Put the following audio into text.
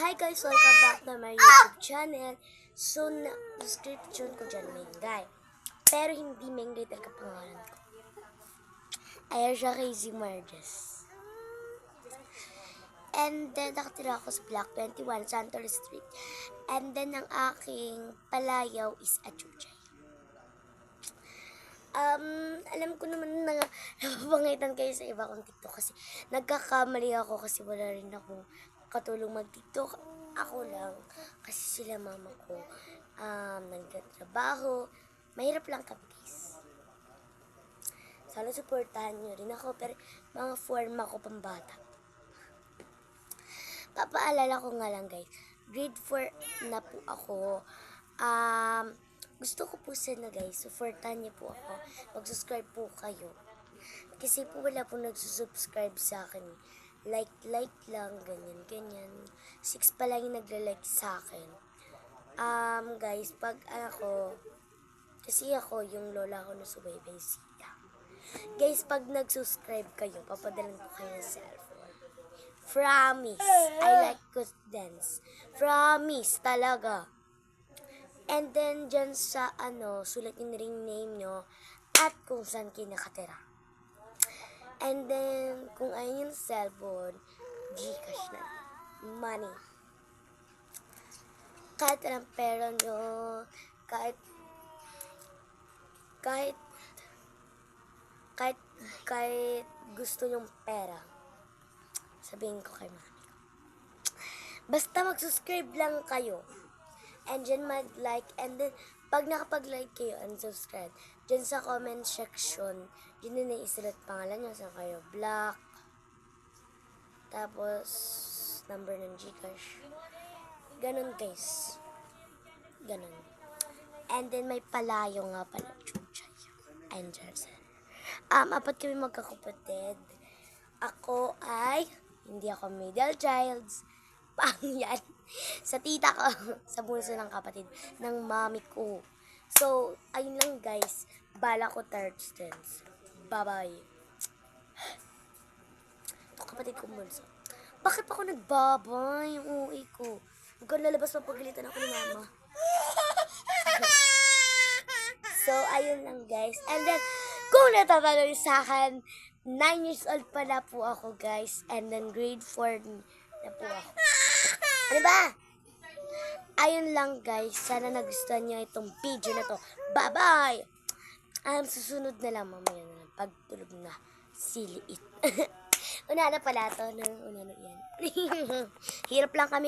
Hi guys! Welcome back to my YouTube channel. So, description ko dyan, Mengay. Pero hindi Mengay talaga pangalan ko. Ayan siya kay Z Marges. And then, nakatira ako sa Block 21, Santor Street. And then, ang aking palayaw is Achuchay. Alam ko naman na napapangitan kayo sa iba kong TikTok kasi nagkakamali ako kasi wala rin ako katulong mag-TikTok. Ako lang kasi sila mama ko nagtatrabaho. Mahirap lang kami guys. Sana supportahan nyo rin ako pero mga forma ko pambata. Papaalala ko nga lang guys, grade 4 na po ako. Gusto ko po sana guys, supportahan niyo po ako. Mag-subscribe po kayo. Kasi po wala po nagsusubscribe sa akin. Like lang, ganyan. 6 pa lang yung nagla-like sa akin. Guys, pag kasi ako, yung lola ko na subaybay siya. Guys, pag nag-subscribe kayo, papadalan ko kayo ng cellphone. Promise. I like good dance. Promise talaga. And then, dyan sa, sulat nyo na rin name nyo at kung saan kayo nakatira. And then, kung ayun yung cellphone, Gcash na. Money. Kahit anong pera nyo, kahit gusto nyong pera, sabihin ko kay mami ko. Basta mag-subscribe lang kayo. And dyan mag-like, and then, pag nakapag-like kayo and subscribe, dyan sa comment section, dyan na isulat pangalan nyo, saan kayo, block, tapos, number ng Gcash. Ganun, guys. Ganun. And then, may palayo nga pala, Chuchay. And Jersen. Apat kami magkakapatid. Ako ay, hindi ako middle child. Pang yan. Sa tita ko, sa bunso ng kapatid, ng mami ko. So, ayun lang guys. Bala ko third stance. Bye-bye. Ito kapatid ko bunso. Bakit ako nagbabay yung uwi ko? Huwag kang lalabas mapagalitan ako ni mama. So, ayun lang guys. And then, kung natatanong sa akin, 9 years old pala po ako guys. And then, grade 4 na po ako. Ano ba? Ayun lang guys. Sana nagustuhan nyo itong video na to. Bye-bye! Susunod na lang mamaya na lang. Pagtulog na. Siliit. Una na pala to. Una na yan. Hirap lang kami.